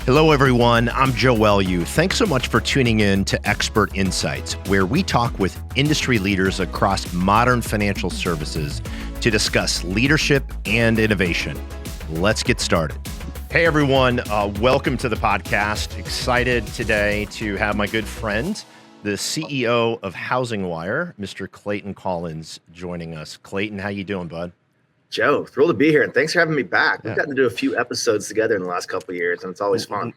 Hello, everyone. I'm Joe Welu. Thanks so much for tuning in to Expert Insights, where we talk with industry leaders across modern financial services to discuss leadership and innovation. Let's get started. Hey, everyone. Welcome to the podcast. Excited today to have my good friend, the CEO of HousingWire, Mr. Clayton Collins, joining us. Clayton, how you doing, bud? Joe, thrilled to be here, and thanks for having me back. We've gotten to do a few episodes together in the last couple of years, and it's always fun.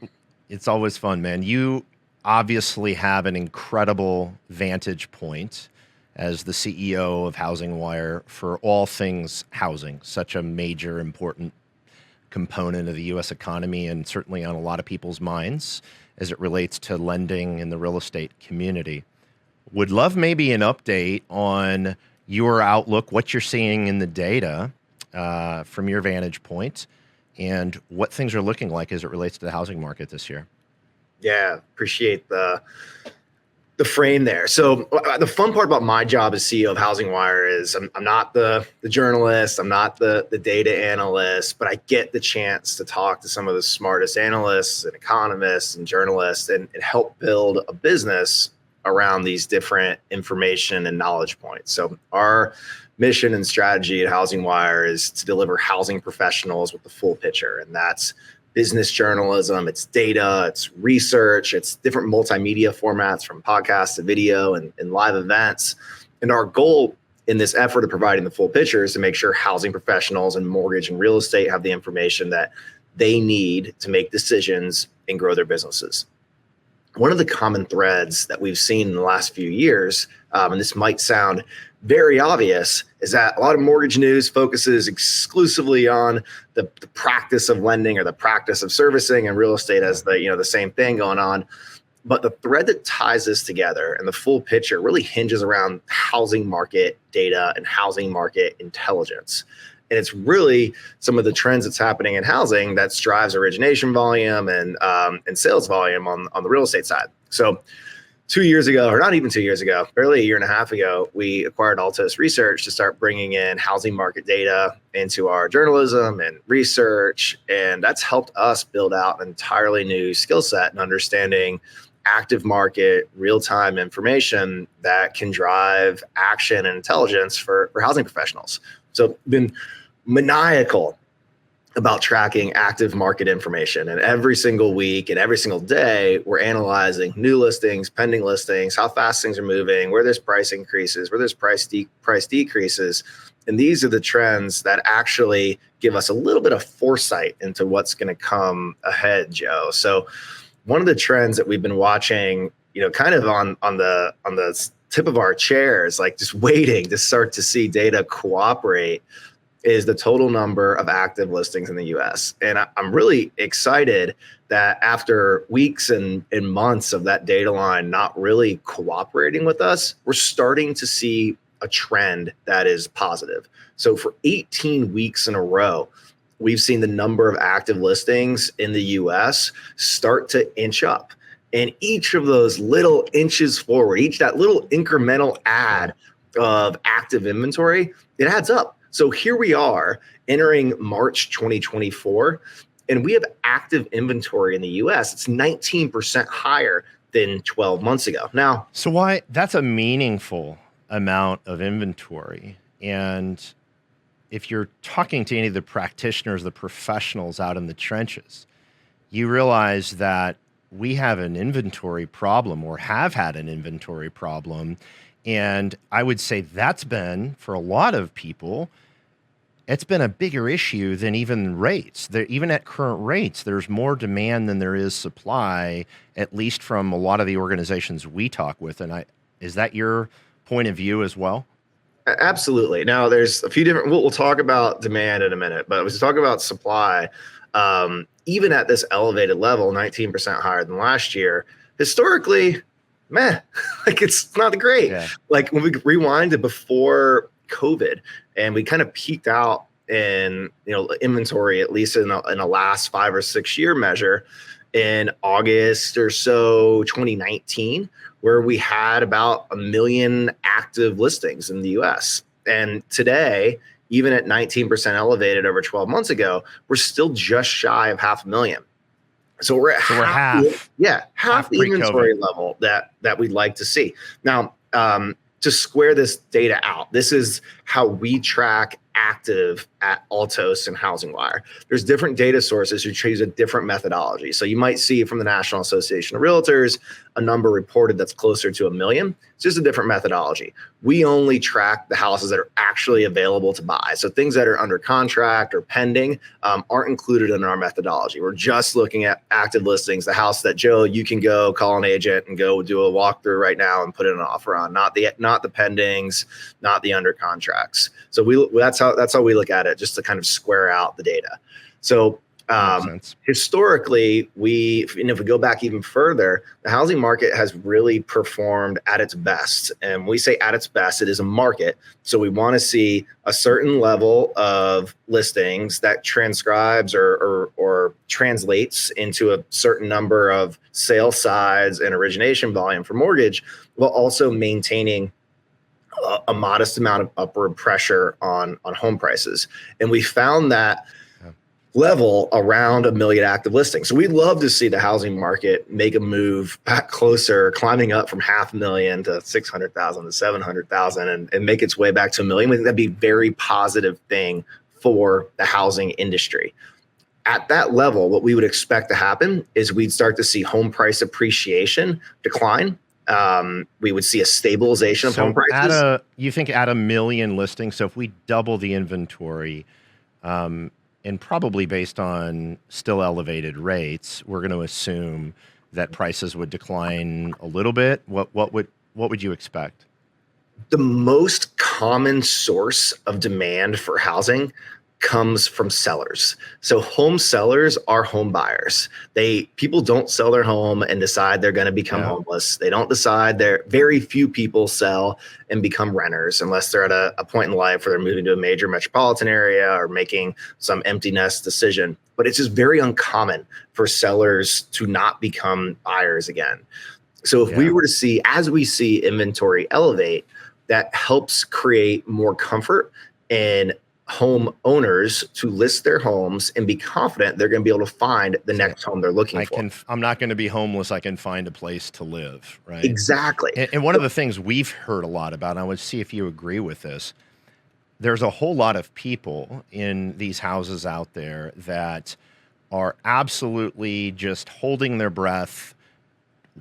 It's always fun, man. You obviously have an incredible vantage point as the CEO of HousingWire for all things housing, such a major, important component of the U.S. economy and certainly on a lot of people's minds as it relates to lending in the real estate community. Would love maybe an update on your outlook, what you're seeing in the data, from your vantage point, and what things are looking like as it relates to the housing market this year. Yeah, appreciate the frame there. So the fun part about my job as CEO of HousingWire is I'm not the journalist, I'm not the data analyst, but I get the chance to talk to some of the smartest analysts and economists and journalists and help build a business around these different information and knowledge points. So our mission and strategy at HousingWire is to deliver housing professionals with the full picture. And that's business journalism, it's data, it's research, it's different multimedia formats from podcasts to video and live events. And our goal in this effort of providing the full picture is to make sure housing professionals and mortgage and real estate have the information that they need to make decisions and grow their businesses. One of the common threads that we've seen in the last few years, and this might sound very obvious, is that a lot of mortgage news focuses exclusively on the practice of lending or the practice of servicing, and real estate as the same thing going on. But the thread that ties this together and the full picture really hinges around housing market data and housing market intelligence. And it's really some of the trends that's happening in housing that drives origination volume and sales volume on the real estate side. So 2 years ago, or not even 2 years ago, barely a year and a half ago, we acquired Altos Research to start bringing in housing market data into our journalism and research. And that's helped us build out an entirely new skill set in understanding active market, real-time information that can drive action and intelligence for housing professionals. So been maniacal about tracking active market information. And every single week and every single day, we're analyzing new listings, pending listings, how fast things are moving, where there's price increases, where there's price decreases. And these are the trends that actually give us a little bit of foresight into what's going to come ahead, Joe. So one of the trends that we've been watching, kind of on the tip of our chairs, like just waiting to start to see data cooperate, is the total number of active listings in the US. And I'm really excited that after weeks and months of that data line not really cooperating with us, we're starting to see a trend that is positive. So for 18 weeks in a row, we've seen the number of active listings in the US start to inch up. And each of those little inches forward, that little incremental add of active inventory, it adds up. So here we are entering March 2024, and we have active inventory in the US. It's 19% higher than 12 months ago. Now, so why that's a meaningful amount of inventory. And if you're talking to any of the practitioners, the professionals out in the trenches, you realize that we have an inventory problem or have had an inventory problem. And I would say that's been, for a lot of people, it's been a bigger issue than even rates. Even at current rates, there's more demand than there is supply, at least from a lot of the organizations we talk with. And is that your point of view as well? Absolutely. Now, there's a few different, we'll talk about demand in a minute, but as we talk about supply, even at this elevated level, 19% higher than last year, historically, like it's not great. Yeah. Like when we rewind to before COVID, and we kind of peaked out in inventory, at least in a last 5 or 6 year measure, in August or so 2019, where we had about 1 million active listings in the US. And today, even at 19% elevated over 12 months ago, we're still just shy of 500,000. So we're at So we're half the pre-COVID. inventory level that we'd like to see. Now, to square this data out, this is how we track active at Altos and HousingWire. There's different data sources who choose a different methodology. So you might see from the National Association of Realtors a number reported that's closer to 1 million. It's just a different methodology. We only track the houses that are actually available to buy. So things that are under contract or pending aren't included in our methodology. We're just looking at active listings, the house that, Joe, you can go call an agent and go do a walkthrough right now and put in an offer on, not the pendings, not the under contracts. So that's how we look at it, just to kind of square out the data. So historically, if we go back even further, the housing market has really performed at its best. And we say at its best, it is a market. So we want to see a certain level of listings that transcribes or translates into a certain number of sale sides and origination volume for mortgage, while also maintaining a modest amount of upward pressure on home prices. And we found that level around 1 million active listings. So we'd love to see the housing market make a move back closer, climbing up from 500,000 to 600,000 to 700,000 and make its way back to 1 million. We think that'd be a very positive thing for the housing industry. At that level, what we would expect to happen is we'd start to see home price appreciation decline. We would see a stabilization of home prices. You think at 1 million listings, so if we double the inventory, and probably based on still elevated rates, we're going to assume that prices would decline a little bit. What would you expect? The most common source of demand for housing comes from sellers. So home sellers are home buyers. People don't sell their home and decide they're going to become homeless. They don't decide. Very few people sell and become renters unless they're at a point in life where they're moving to a major metropolitan area or making some empty nest decision. But it's just very uncommon for sellers to not become buyers again. So if we were to see, as we see inventory elevate, that helps create more comfort in home owners to list their homes and be confident they're going to be able to find the next home they're looking for. I'm not going to be homeless. I can find a place to live, right? Exactly. And one of the things we've heard a lot about, and I would see if you agree with this, there's a whole lot of people in these houses out there that are absolutely just holding their breath,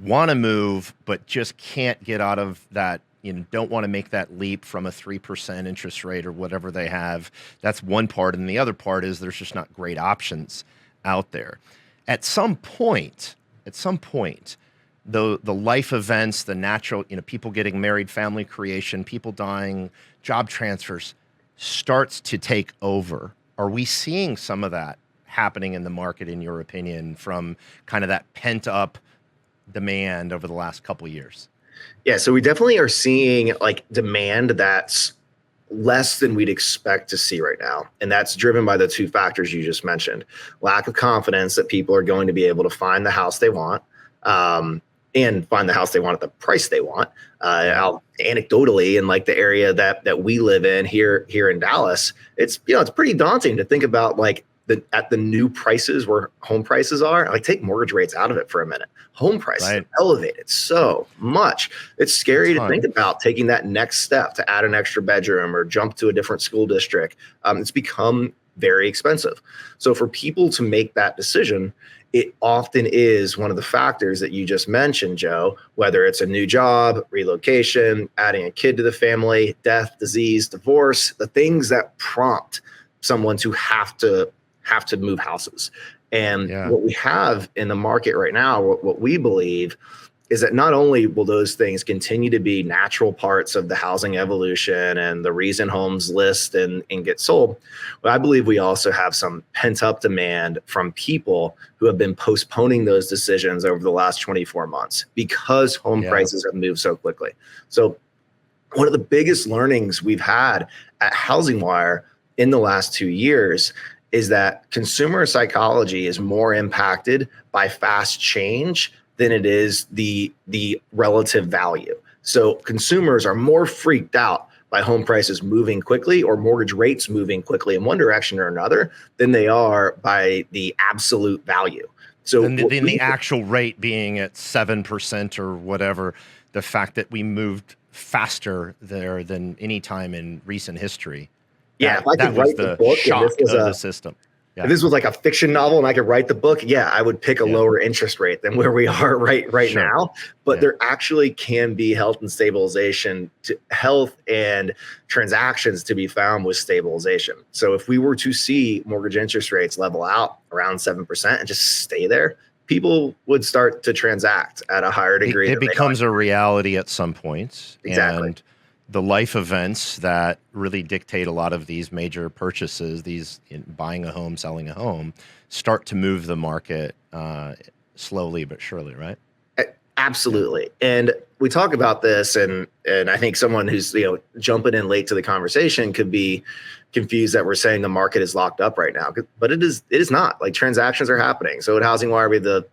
want to move, but just can't get out of that. Don't want to make that leap from a 3% interest rate or whatever they have. That's one part. And the other part is there's just not great options out there. At some point, the life events, the natural, people getting married, family creation, people dying, job transfers starts to take over. Are we seeing some of that happening in the market, in your opinion, from kind of that pent up demand over the last couple of years? Yeah, so we definitely are seeing demand that's less than we'd expect to see right now. And that's driven by the two factors you just mentioned. Lack of confidence that people are going to be able to find the house they want, and find the house they want at the price they want. Anecdotally, in the area that we live in here in Dallas, it's pretty daunting to think about at the new prices where home prices are. Take mortgage rates out of it for a minute. Home prices are elevated so much. It's scary to think about taking that next step to add an extra bedroom or jump to a different school district. It's become very expensive. So for people to make that decision, it often is one of the factors that you just mentioned, Joe, whether it's a new job, relocation, adding a kid to the family, death, disease, divorce, the things that prompt someone to have to move houses. And what we have in the market right now, what we believe is that not only will those things continue to be natural parts of the housing evolution and the reason homes list and get sold, but I believe we also have some pent up demand from people who have been postponing those decisions over the last 24 months because home prices have moved so quickly. So one of the biggest learnings we've had at HousingWire in the last 2 years is that consumer psychology is more impacted by fast change than it is the relative value. So consumers are more freaked out by home prices moving quickly or mortgage rates moving quickly in one direction or another than they are by the absolute value. So And the actual rate being at 7% or whatever, the fact that we moved faster there than any time in recent history, yeah, if I that could was write the the book and shock of the system. if Yeah, this was like a fiction novel and I could write the book, yeah, I would pick a yeah, lower interest rate than where we are right sure. now. But Yeah. there actually can be health and stabilization to health and transactions to be found with stabilization. So if we were to see mortgage interest rates level out around 7% and just stay there, people would start to transact at a higher degree. It becomes a reality at some points. Exactly. And the life events that really dictate a lot of these major purchases, buying a home, selling a home, start to move the market slowly but surely, right? Absolutely. And we talk about this, and I think someone who's jumping in late to the conversation could be confused that we're saying the market is locked up right now, but it is not. Like, transactions are happening. So at HousingWire, we have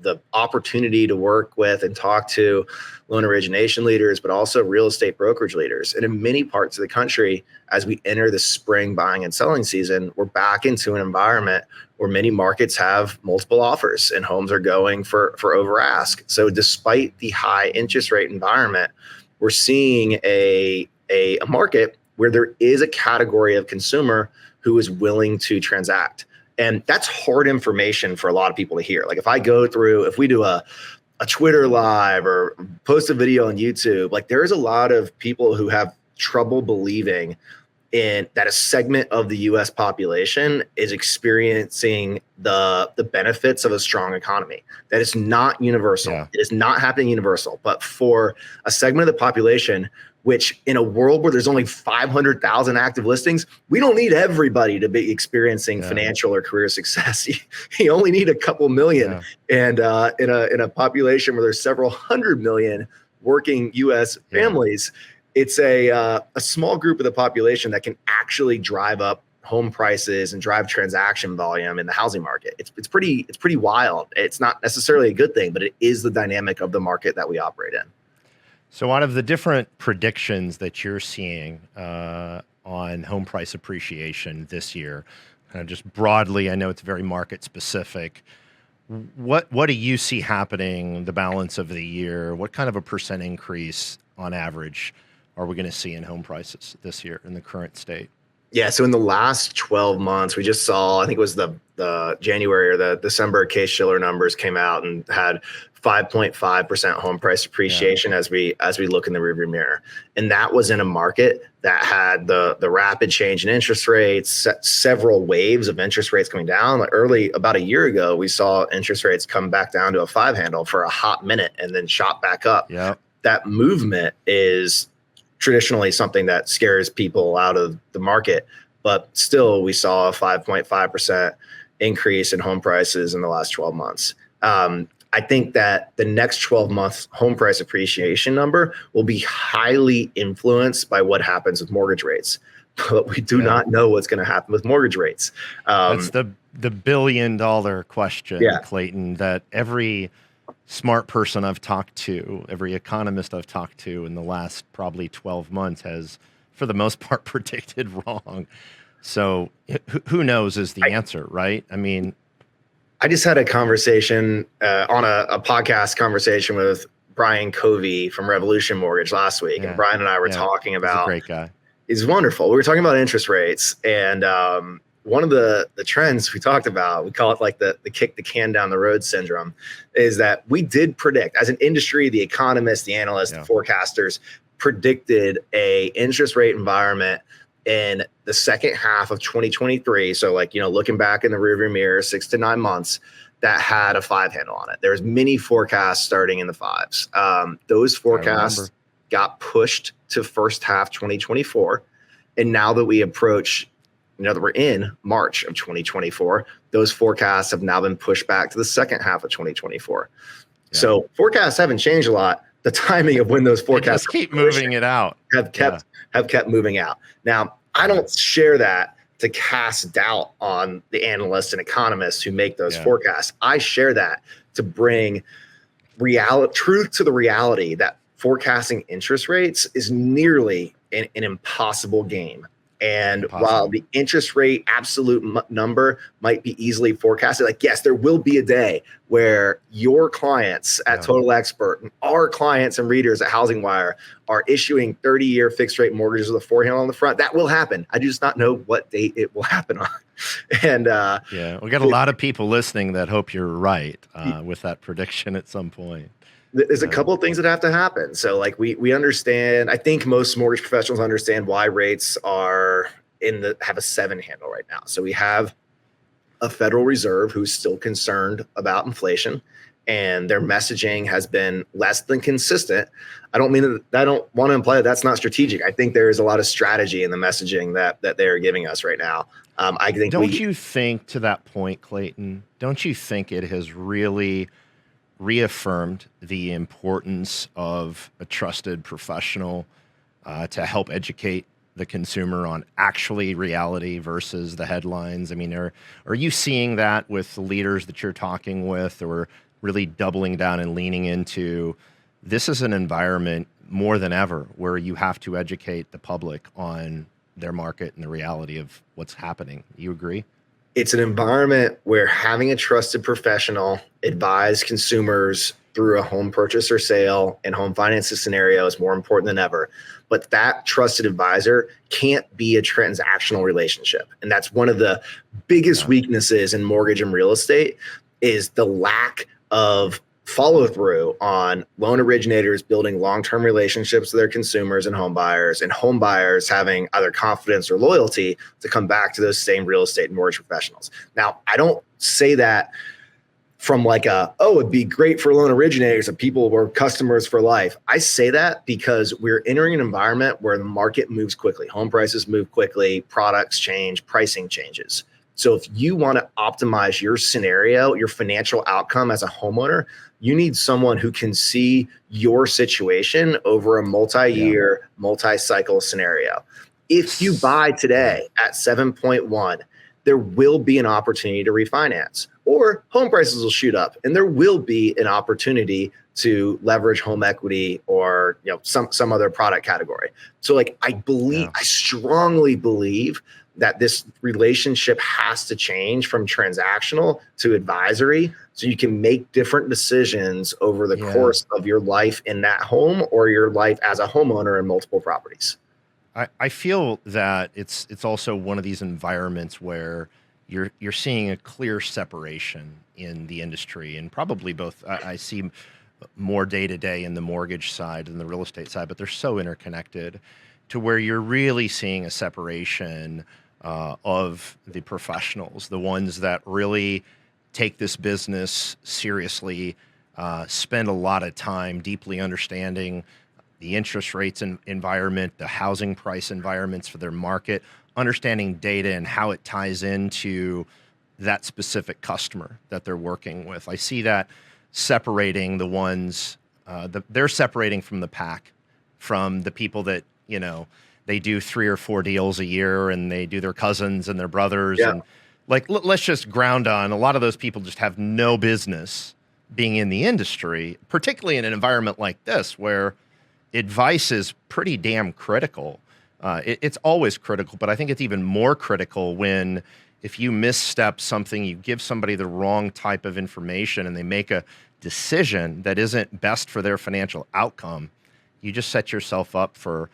the opportunity to work with and talk to loan origination leaders, but also real estate brokerage leaders. And in many parts of the country, as we enter the spring buying and selling season, we're back into an environment where many markets have multiple offers and homes are going for over ask. So despite the high interest rate environment, we're seeing a market where there is a category of consumer who is willing to transact. And that's hard information for a lot of people to hear. Like, if we do a Twitter live or post a video on YouTube, like, there is a lot of people who have trouble believing in that a segment of the US population is experiencing the benefits of a strong economy. That is not universal. Yeah. It is not happening universal, but for a segment of the population, which in a world where there's only 500,000 active listings, we don't need everybody to be experiencing financial or career success. You only need a couple million. And in a population where there's several hundred million working US families, it's a small group of the population that can actually drive up home prices and drive transaction volume in the housing market. It's pretty wild. It's not necessarily a good thing, but it is the dynamic of the market that we operate in. So out of the different predictions that you're seeing on home price appreciation this year, kind of just broadly, I know it's very market specific. What do you see happening the balance of the year? What kind of a percent increase on average are we going to see in home prices this year in the current state? Yeah, so in the last 12 months, we just saw, I think it was the January or the December Case-Shiller numbers came out and had 5.5% home price appreciation as we look in the rearview mirror. And that was in a market that had the rapid change in interest rates, several waves of interest rates coming down. Like, about a year ago, we saw interest rates come back down to a 5 handle for a hot minute and then shot back up. Yeah. That movement is traditionally something that scares people out of the market, but still we saw a 5.5% increase in home prices in the last 12 months. I think that the next 12 months home price appreciation number will be highly influenced by what happens with mortgage rates, but we do not know what's going to happen with mortgage rates. That's the $1 billion question, Clayton, that every smart person I've talked to, every economist I've talked to in the last probably 12 months has, for the most part, predicted wrong. So who knows is the answer, right? I mean, I just had a conversation on a podcast conversation with Brian Covey from Revolution Mortgage last week. And Brian and I were talking about— he's a great guy. He's wonderful. We were talking about interest rates, and one of the trends we talked about, we call it like the kick the can down the road syndrome, is that we did predict, as an industry, the economists, the analysts, the forecasters predicted a interest rate environment in the second half of 2023. So, like, looking back in the rearview mirror, 6 to 9 months, that had a 5 handle on it. There's many forecasts starting in the 5s. Those forecasts got pushed to first half 2024. And now that we approach, that we're in March of 2024, those forecasts have now been pushed back to the second half of 2024. So forecasts haven't changed a lot. The timing of when those forecasts just keep moving it out have kept moving out. Now, I don't share that to cast doubt on the analysts and economists who make those forecasts. I share that to bring truth to the reality that forecasting interest rates is nearly an impossible game. And while Impossible. the interest rate absolute number might be easily forecasted, like, yes, there will be a day where your clients at Yeah. Total Expert and our clients and readers at HousingWire are issuing 30-year fixed rate mortgages with a 4 handle on the front. That will happen. I do just not know what date it will happen on. And Yeah. We got a lot of people listening that hope you're right with that prediction at some point. there's a couple of things that have to happen. So like we understand, I think most mortgage professionals understand why rates are have a 7 handle right now. So we have a Federal Reserve who's still concerned about inflation, and their messaging has been less than consistent. I don't want to imply that that's not strategic. I think there is a lot of strategy in the messaging that they are giving us right now. I think Don't you think, to that point, Clayton, don't you think it has really reaffirmed the importance of a trusted professional to help educate the consumer on actually reality versus the headlines? I mean, are you seeing that with the leaders that you're talking with, or really doubling down and leaning into this is an environment more than ever where you have to educate the public on their market and the reality of what's happening? You agree? it's an environment where having a trusted professional advise consumers through a home purchase or sale and home financing scenario is more important than ever. But that trusted advisor can't be a transactional relationship. And that's one of the biggest weaknesses in mortgage and real estate is the lack of follow through on loan originators building long-term relationships with their consumers and home buyers having either confidence or loyalty to come back to those same real estate and mortgage professionals. Now, I don't say that from like it'd be great for loan originators and people were customers for life. I say that because we're entering an environment where the market moves quickly. Home prices move quickly, products change, pricing changes. So if you want to optimize your scenario, your financial outcome as a homeowner, you need someone who can see your situation over a multi-year, multi-cycle scenario. If you buy today at 7.1, there will be an opportunity to refinance, or home prices will shoot up and there will be an opportunity to leverage home equity or some other product category. So like I strongly believe that this relationship has to change from transactional to advisory so you can make different decisions over the course of your life in that home or your life as a homeowner in multiple properties. I feel that it's also one of these environments where you're seeing a clear separation in the industry, and probably both. I see more day to day in the mortgage side than the real estate side, but they're so interconnected to where you're really seeing a separation of the professionals, the ones that really take this business seriously, spend a lot of time deeply understanding the interest rates environment, the housing price environments for their market, understanding data and how it ties into that specific customer that they're working with. I see that separating the ones, they're separating from the pack, from the people that, they do 3 or 4 deals a year and they do their cousins and their brothers. And like, let's just ground on a lot of those people just have no business being in the industry, particularly in an environment like this where advice is pretty damn critical. It's always critical, but I think it's even more critical when if you misstep something, you give somebody the wrong type of information and they make a decision that isn't best for their financial outcome, you just set yourself up for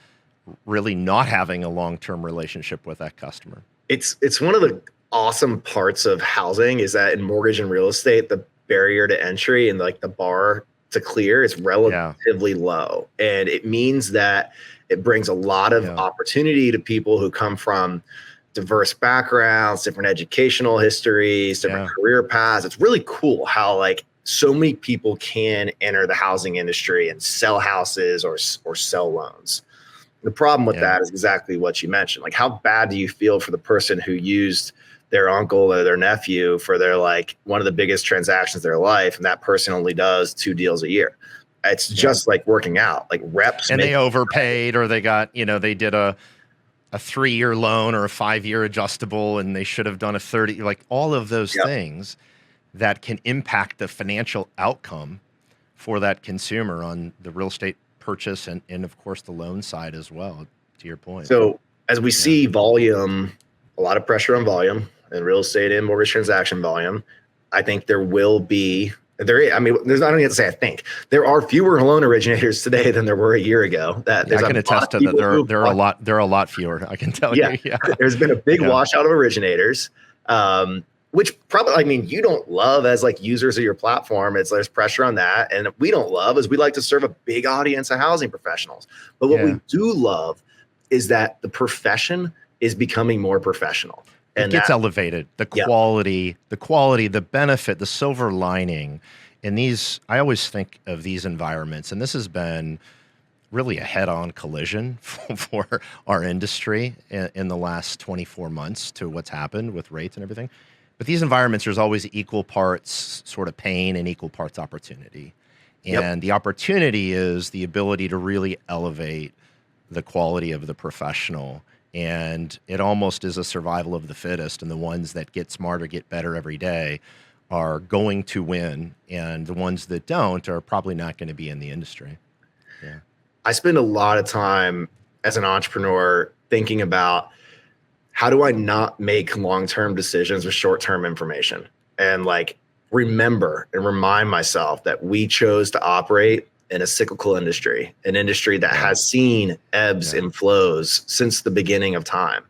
really not having a long-term relationship with that customer. It's one of the awesome parts of housing is that in mortgage and real estate, the barrier to entry and like the bar to clear is relatively low. And it means that it brings a lot of opportunity to people who come from diverse backgrounds, different educational histories, different career paths. It's really cool how like so many people can enter the housing industry and sell houses or sell loans. The problem with that is exactly what you mentioned. Like, how bad do you feel for the person who used their uncle or their nephew for their like one of the biggest transactions of their life, and that person only does 2 deals a year? It's just like working out, like reps. And they overpaid, or they got, they did a 3-year loan or a 5-year adjustable, and they should have done a 30, like all of those things that can impact the financial outcome for that consumer on the real estate purchase and of course the loan side as well, to your point. So as we Yeah. see volume, a lot of pressure on volume and real estate and mortgage transaction volume, I think there will be I mean, there's not only to say I think there are fewer loan originators today than there were a year ago. That Yeah, there's I a can lot attest of to that. people who There are a lot. There are a lot fewer. I can tell yeah, you. Yeah. there's been a big Yeah. washout of originators, which probably, I mean, you don't love as like users of your platform. There's pressure on that, and we don't love as we like to serve a big audience of housing professionals. But what we do love is that the profession is becoming more professional. It And gets that, elevated. The quality, the benefit, the silver lining in these. I always think of these environments, and this has been really a head-on collision for our industry in the last 24 months to what's happened with rates and everything. But these environments, there's always equal parts sort of pain and equal parts opportunity. And the opportunity is the ability to really elevate the quality of the professional. And it almost is a survival of the fittest. And the ones that get smarter, get better every day are going to win. And the ones that don't are probably not going to be in the industry. Yeah. I spend a lot of time as an entrepreneur thinking about how do I not make long-term decisions with short-term information, and like remember and remind myself that we chose to operate in a cyclical industry, an industry that has seen ebbs and flows since the beginning of time.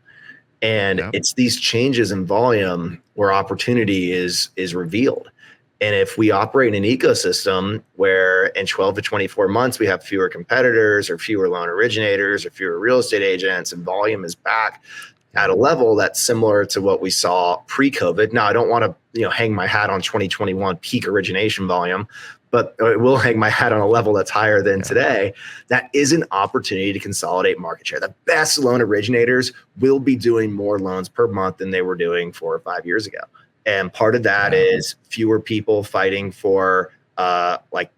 And it's these changes in volume where opportunity is revealed. And if we operate in an ecosystem where in 12 to 24 months, we have fewer competitors or fewer loan originators or fewer real estate agents, and volume is back at a level that's similar to what we saw pre-COVID. Now, I don't want to hang my hat on 2021 peak origination volume, but I will hang my hat on a level that's higher than today. That is an opportunity to consolidate market share. The best loan originators will be doing more loans per month than they were doing 4 or 5 years ago. And part of that is fewer people fighting for like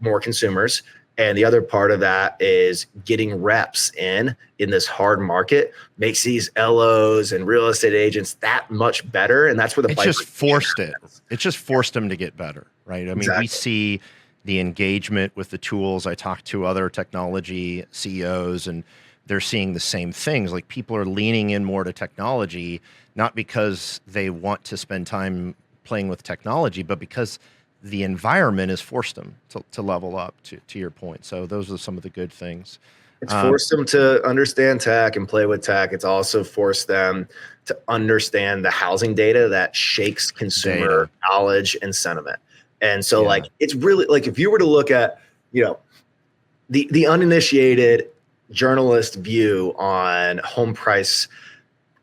more consumers. And the other part of that is getting reps in this hard market makes these LOs and real estate agents that much better. And that's where the it just forced it. It just forced them to get better, right? I mean, we see the engagement with the tools. I talk to other technology CEOs, and they're seeing the same things. Like, people are leaning in more to technology, not because they want to spend time playing with technology, but because the environment has forced them to level up, to your point. So those are some of the good things. It's forced them to understand tech and play with tech. It's also forced them to understand the housing data that shakes consumer knowledge and sentiment. And so like, it's really like, if you were to look at, the uninitiated journalist view on home price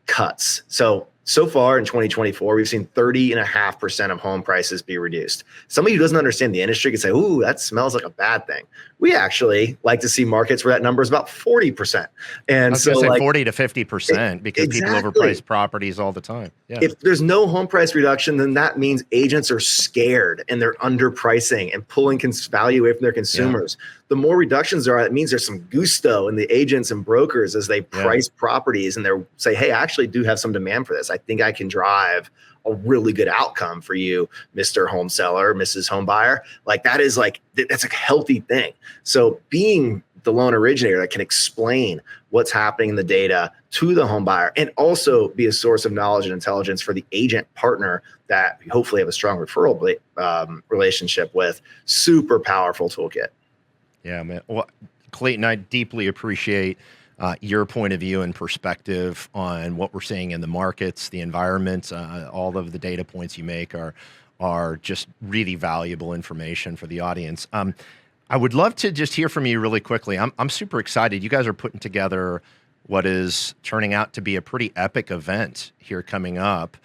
cuts. So far in 2024, we've seen 30.5% of home prices be reduced. Somebody who doesn't understand the industry could say, ooh, that smells like a bad thing. We actually like to see markets where that number is about 40%. And I was so going to say like 40 to 50% because people overprice properties all the time. Yeah. If there's no home price reduction, then that means agents are scared and they're underpricing and pulling value away from their consumers. The more reductions there are, it means there's some gusto in the agents and brokers as they price properties, and they say, hey, I actually do have some demand for this. I think I can drive a really good outcome for you, Mr. Home Seller, Mrs. Home Buyer. Like, that's a healthy thing. So being the loan originator that can explain what's happening in the data to the home buyer, and also be a source of knowledge and intelligence for the agent partner that we hopefully have a strong referral relationship with. Super powerful toolkit. Yeah, man. Well, Clayton, I deeply appreciate your point of view and perspective on what we're seeing in the markets, the environment. All of the data points you make are just really valuable information for the audience. I would love to just hear from you really quickly. I'm super excited. You guys are putting together what is turning out to be a pretty epic event here coming up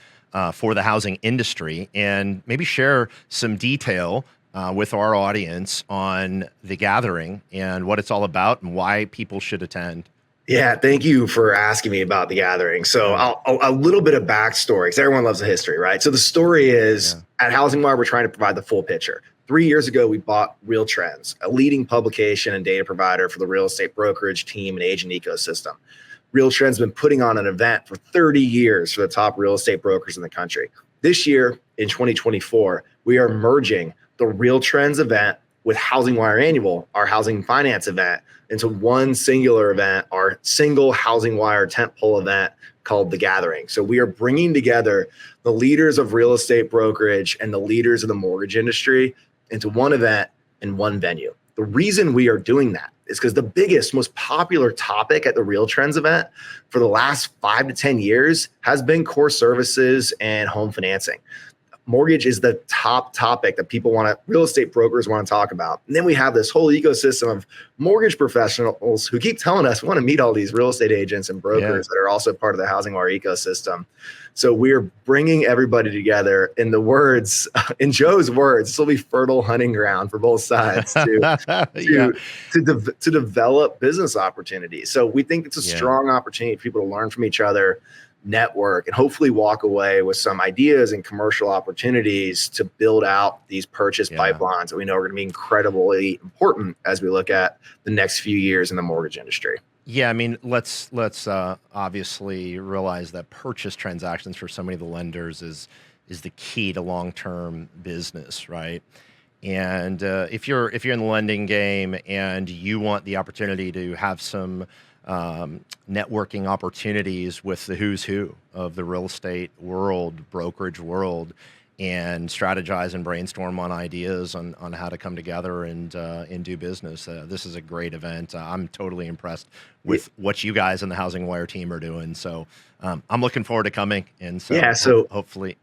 for the housing industry, and maybe share some detail with our audience on the gathering and what it's all about and why people should attend. Yeah, thank you for asking me about the gathering. So a little bit of backstory, because everyone loves a history, right? So the story is at HousingWire, we're trying to provide the full picture. 3 years ago, we bought Real Trends, a leading publication and data provider for the real estate brokerage team and agent ecosystem. Real Trends has been putting on an event for 30 years for the top real estate brokers in the country. This year, in 2024, we are merging the Real Trends event with HousingWire Annual, our housing finance event, into one singular event, our single HousingWire tentpole event called The Gathering. So we are bringing together the leaders of real estate brokerage and the leaders of the mortgage industry into one event in one venue. The reason we are doing that is because the biggest, most popular topic at the Real Trends event for the last 5 to 10 years has been core services and home financing. Mortgage is the top topic that real estate brokers want to talk about. And then we have this whole ecosystem of mortgage professionals who keep telling us we want to meet all these real estate agents and brokers that are also part of the HousingWire ecosystem. So we're bringing everybody together in Joe's words, this will be fertile hunting ground for both sides to develop business opportunities. So we think it's a strong opportunity for people to learn from each other, network, and hopefully walk away with some ideas and commercial opportunities to build out these purchase pipelines that we know are going to be incredibly important as we look at the next few years in the mortgage industry. Yeah, I mean, let's obviously realize that purchase transactions for so many of the lenders is the key to long-term business, right? And if you're in the lending game and you want the opportunity to have some networking opportunities with the who's who of the real estate world, brokerage world, and strategize and brainstorm on ideas on how to come together and do business. This is a great event. I'm totally impressed with what you guys and the HousingWire team are doing. So I'm looking forward to coming. And so hopefully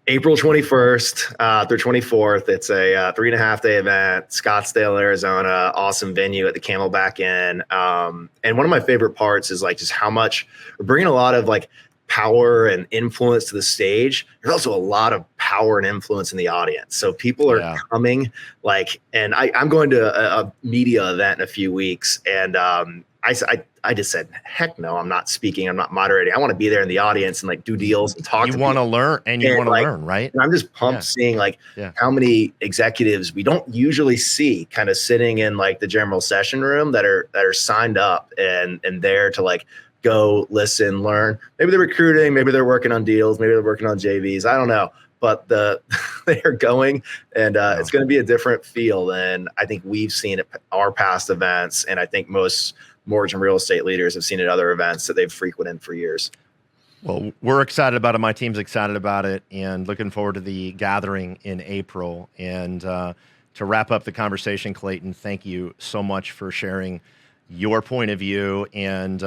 April 21st through 24th. It's a 3.5-day event, Scottsdale, Arizona, awesome venue at the Camelback Inn. And one of my favorite parts is like just how much we're bringing a lot of like power and influence to the stage. There's also a lot of power and influence in the audience. So people are coming and I'm going to a media event in a few weeks. And I just said, heck no, I'm not speaking. I'm not moderating. I want to be there in the audience and like do deals and talk to people. You want to learn and you want to learn, right? And I'm just pumped seeing how many executives we don't usually see kind of sitting in like the general session room that are signed up and there to like go listen, learn. Maybe they're recruiting, maybe they're working on deals, maybe they're working on JVs. I don't know. But they are going, and it's going to be a different feel than I think we've seen at our past events. And I think most mortgage and real estate leaders have seen at other events that they've frequented for years. Well, we're excited about it. My team's excited about it and looking forward to the gathering in April. And to wrap up the conversation, Clayton, thank you so much for sharing your point of view, and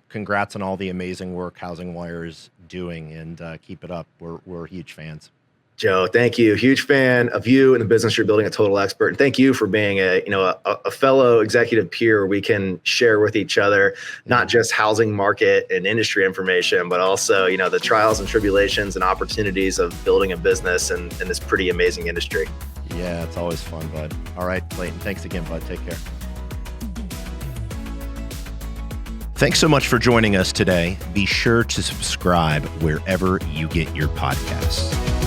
congrats on all the amazing work HousingWire is doing, and keep it up. We're huge fans. Joe, thank you. Huge fan of you and the business you're building, a total expert. And thank you for being a fellow executive peer. We can share with each other, not just housing market and industry information, but also, the trials and tribulations and opportunities of building a business in this pretty amazing industry. Yeah, it's always fun, bud. All right, Clayton, thanks again, bud. Take care. Thanks so much for joining us today. Be sure to subscribe wherever you get your podcasts.